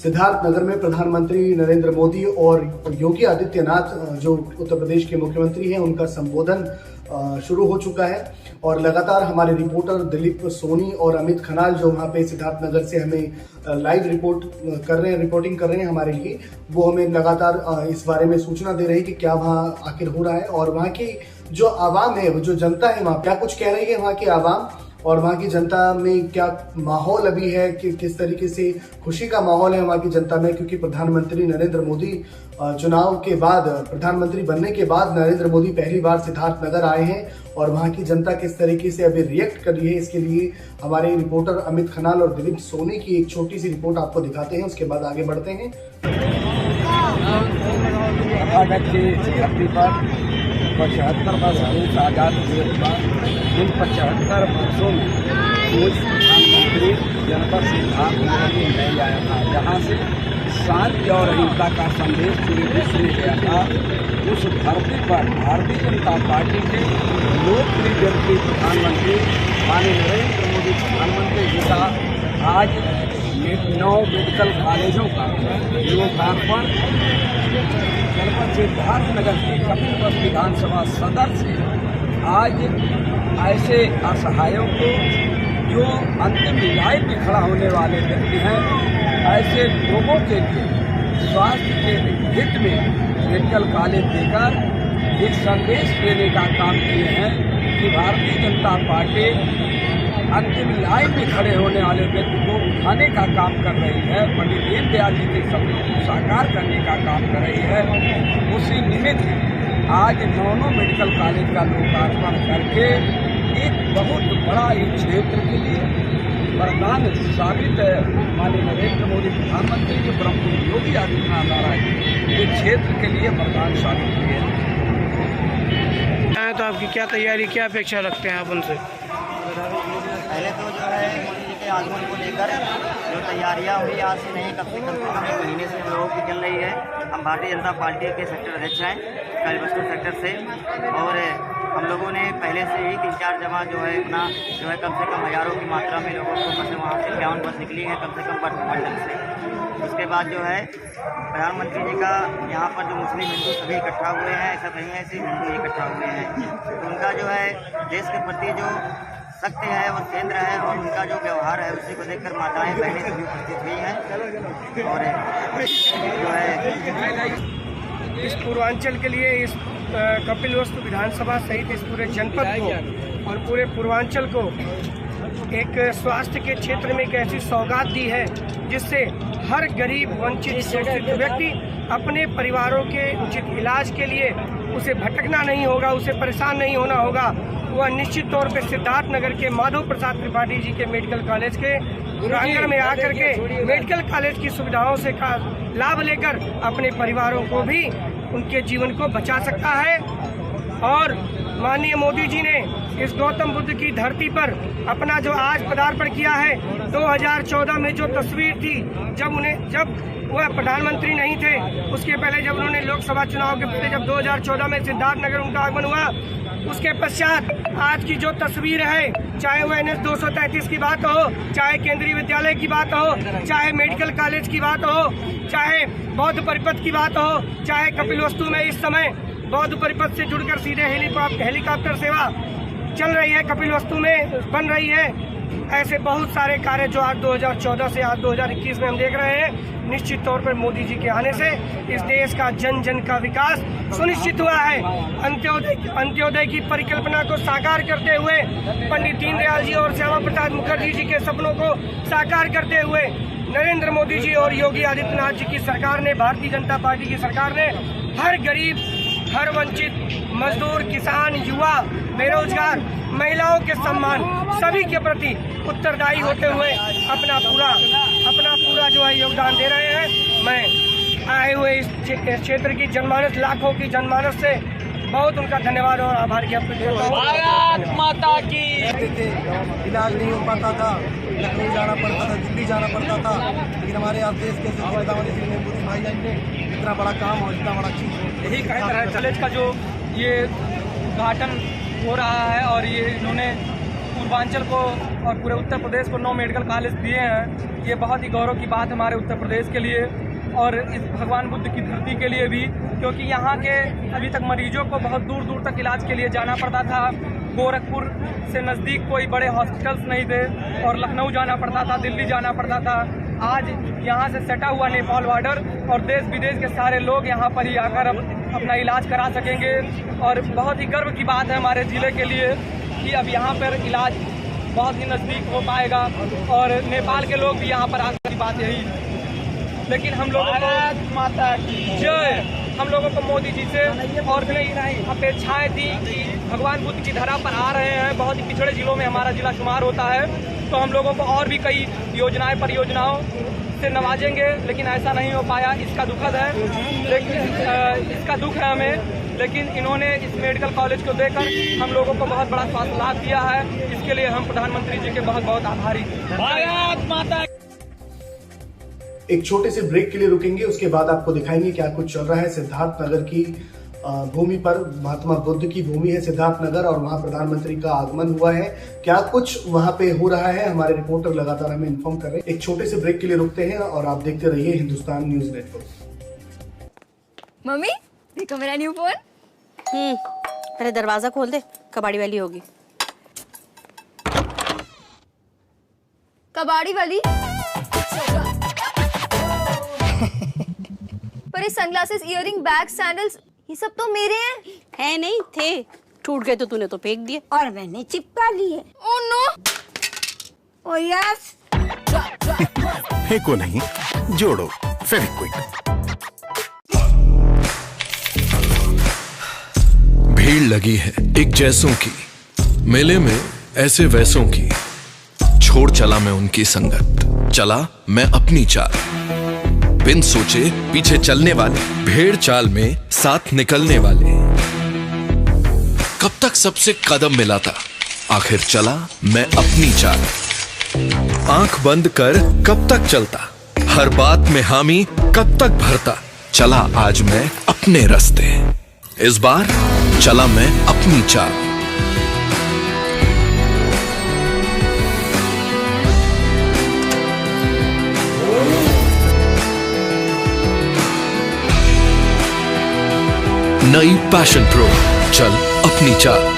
सिद्धार्थ नगर में प्रधानमंत्री नरेंद्र मोदी और योगी आदित्यनाथ जो उत्तर प्रदेश के मुख्यमंत्री हैं उनका संबोधन शुरू हो चुका है और लगातार हमारे रिपोर्टर दिलीप सोनी और अमित खनाल जो वहाँ पे सिद्धार्थ नगर से हमें लाइव रिपोर्टिंग कर रहे हैं हमारे लिए, वो हमें लगातार इस बारे में सूचना दे रहे हैं कि क्या वहाँ आखिर हो रहा है और वहाँ की जो आवाम है, जो जनता है वहाँ क्या कुछ कह रही है वहाँ की आवाम और वहाँ की जनता में क्या माहौल अभी है कि किस तरीके से खुशी का माहौल है वहाँ की जनता में, क्योंकि प्रधानमंत्री नरेंद्र मोदी चुनाव के बाद, प्रधानमंत्री बनने के बाद नरेंद्र मोदी पहली बार सिद्धार्थ नगर आए हैं और वहाँ की जनता किस तरीके से अभी रिएक्ट कर रही है, इसके लिए हमारे रिपोर्टर अमित खनाल और दिलीप सोनी की एक छोटी सी रिपोर्ट आपको दिखाते हैं, उसके बाद आगे बढ़ते हैं। 75 वर्ष देश आज़ाद हुए इन 75 वर्षों में पूर्व प्रधानमंत्री जनपद सिद्धार्थ नगर में नहीं आया था, जहाँ से शांति और अहिंसा का संदेश पूरे विश्व में गया था। उस धरती पर भारतीय जनता पार्टी के लोकप्रिय व्यक्ति प्रधानमंत्री माननीय नरेंद्र मोदी प्रधानमंत्री जी का आज 9 मेडिकल कॉलेजों का लोकार्पण जनपद सिद्धार्थ नगर के कपिलवस्तु विधानसभा सदर से आज ऐसे असहायों को जो अंतिम लाइन में खड़ा होने वाले व्यक्ति हैं, ऐसे लोगों के लिए स्वास्थ्य के हित में मेडिकल कॉलेज देकर एक संदेश देने का काम किए हैं कि भारतीय जनता पार्टी अंतिम लाइन में खड़े होने वाले व्यक्ति को उठाने का काम कर रही है, पंडित दीनदयाल जी के सपने को साकार करने का काम कर रही है। उसी निमित्त आज दोनों मेडिकल कॉलेज का लोकार्पण करके एक बहुत बड़ा इस क्षेत्र के लिए वरदान साबित है। माननीय नरेंद्र मोदी प्रधानमंत्री के प्रमुख योगी आदित्यनाथ द्वारा ये क्षेत्र के लिए वरदान साबित हुए हैं। तो आपकी क्या तैयारी, क्या अपेक्षा रखते हैं आप उनसे? पहले तो जो है मोदी जी के आगमन को लेकर जो तैयारियां हुई आज से नहीं, कम से कम 1 महीने से हम लोगों की चल रही है। हम भारतीय जनता पार्टी के सेक्टर अध्यक्ष हैं कपिलवस्तु सेक्टर से, और हम लोगों ने पहले से ही 3-4 जमा जो है अपना जो है कम से कम हज़ारों की मात्रा में लोगों को बस वहाँ से 51 बस निकली है कम से कम मंडल से। उसके बाद जो है प्रधानमंत्री जी का यहाँ पर जो मुस्लिम हिंदू सभी इकट्ठा हुए हैं, ऐसा नहीं है सिर्फ हिंदू ही इकट्ठा हुए हैं, तो उनका जो है देश के प्रति जो सत्य है और केंद्र है और उनका जो व्यवहार है उसी को देखकर माताएं बहनें सभी उपस्थित हुई हैं। और जो है इस पूर्वांचल के लिए, इस कपिलवस्तु विधानसभा सहित इस पूरे जनपद को और पूरे पूर्वांचल को एक स्वास्थ्य के क्षेत्र में एक ऐसी सौगात दी है जिससे हर गरीब वंचित शोषित व्यक्ति अपने परिवारों के उचित इलाज के लिए उसे भटकना नहीं होगा, उसे परेशान नहीं होना होगा। वह निश्चित तौर पे सिद्धार्थ नगर के माधव प्रसाद त्रिपाठी जी के मेडिकल कॉलेज के प्रांगण में आकर के मेडिकल कॉलेज की सुविधाओं से का लाभ लेकर अपने परिवारों को भी उनके जीवन को बचा सकता है। और माननीय मोदी जी ने इस गौतम बुद्ध की धरती पर अपना जो आज पदार्पण किया है, 2014 में जो तस्वीर थी जब वह प्रधानमंत्री नहीं थे, उसके पहले जब उन्होंने लोकसभा चुनाव के पहले जब 2014 में सिद्धार्थ नगर उनका आगमन हुआ, उसके पश्चात आज की जो तस्वीर है, चाहे वह NH 233 की बात हो, चाहे केंद्रीय विद्यालय की बात हो, चाहे मेडिकल कॉलेज की बात हो, चाहे बौद्ध परिपथ की बात हो, चाहे कपिलवस्तु में इस समय बौद्ध परिपथ से जुड़कर सीधे हेलीकॉप्टर सेवा चल रही है, कपिलवस्तु में बन रही है। ऐसे बहुत सारे कार्य जो आज 2014 से आज 2021 में हम देख रहे हैं। निश्चित तौर पर मोदी जी के आने से इस देश का जन जन का विकास सुनिश्चित हुआ है। अंत्योदय की परिकल्पना को साकार करते हुए, पंडित दीनदयाल जी और श्यामा प्रसाद मुखर्जी जी के सपनों को साकार करते हुए नरेंद्र मोदी जी और योगी आदित्यनाथ जी की सरकार ने, भारतीय जनता पार्टी की सरकार ने हर गरीब, हर वंचित, मजदूर, किसान, युवा, बेरोजगार, महिलाओं के सम्मान सभी के प्रति उत्तरदायी होते हुए अपना पूरा जो है योगदान दे रहे हैं। मैं आए हुए इस क्षेत्र की जनमानस, लाखों की जनमानस से बहुत उनका धन्यवाद और आभार ज्ञापित करता हूँ। भारत माता की। इलाज नहीं हो पाता था, लखनऊ जाना पड़ता था, दिल्ली जाना पड़ता था, लेकिन हमारे यहाँ देश के मोदी भाईजान ने इतना बड़ा काम और इतना बड़ा चीज यही कॉलेज का जो ये उद्घाटन हो रहा है और ये इन्होंने पूर्वांचल को और पूरे उत्तर प्रदेश को 9 मेडिकल कॉलेज दिए हैं, ये बहुत ही गौरव की बात है हमारे उत्तर प्रदेश के लिए और इस भगवान बुद्ध की धरती के लिए भी, क्योंकि यहाँ के अभी तक मरीजों को बहुत दूर दूर तक इलाज के लिए जाना पड़ता था। गोरखपुर से नज़दीक कोई बड़े हॉस्पिटल्स नहीं थे और लखनऊ जाना पड़ता था, दिल्ली जाना पड़ता था। आज यहाँ से सटा हुआ नेपाल बॉर्डर और देश विदेश के सारे लोग यहाँ पर ही आकर अब अपना इलाज करा सकेंगे और बहुत ही गर्व की बात है हमारे ज़िले के लिए कि अब यहाँ पर इलाज बहुत ही नज़दीक हो पाएगा और नेपाल के लोग भी यहाँ पर आने की बात यही। लेकिन हम लोगों को माता की जय, हम लोगों को मोदी जी से और भी अपेक्षाएं थी कि भगवान बुद्ध की धरा पर आ रहे हैं, बहुत ही पिछड़े जिलों में हमारा जिला शुमार होता है, तो हम लोगों को और भी कई योजनाएं परियोजनाओं से नवाजेंगे, लेकिन ऐसा नहीं हो पाया। इसका दुखद है, लेकिन इसका दुख है हमें, लेकिन इन्होंने इस मेडिकल कॉलेज को देकर हम लोगों को बहुत बड़ा स्वास्थ्य लाभ दिया है। इसके लिए हम प्रधानमंत्री जी के बहुत बहुत आभारी हैं। एक छोटे से ब्रेक के लिए रुकेंगे, उसके बाद आपको दिखाएंगे क्या कुछ चल रहा है सिद्धार्थ नगर की भूमि पर। महात्मा बुद्ध की भूमि है सिद्धार्थ नगर और वहां प्रधानमंत्री का आगमन हुआ है। क्या कुछ वहां पे हो रहा है, हमारे रिपोर्टर लगातार हमें इन्फॉर्म कर रहे हैं। एक छोटे से ब्रेक के लिए रुकते हैं और आप देखते रहिए हिंदुस्तान न्यूज नेटवर्क। मम्मी देखो मेरा न्यू फोन। पहले दरवाजा खोल दे, कबाड़ी वाली होगी। कबाड़ी वाली पर ये सनग्लासेस, इयररिंग, बैग, सैंडल्स ये सब तो मेरे हैं। है नहीं थे, टूट गए तो तूने तो फेंक दिए और मैंने चिपका लिए। Oh no. Oh yes. फेंको नहीं, जोड़ो फेविक्विक। भीड़ लगी है एक जैसों की, मेले में ऐसे वैसों की। छोड़ चला मैं उनकी संगत, चला मैं अपनी चाल। बिन सोचे पीछे चलने वाले, भेड़ चाल में साथ निकलने वाले। कब तक सबसे कदम मिलाता, आखिर चला मैं अपनी चाल। आंख बंद कर कब तक चलता, हर बात में हामी कब तक भरता। चला आज मैं अपने रास्ते, इस बार चला मैं अपनी चाल। नई पैशन प्रो, चल अपनी चाल।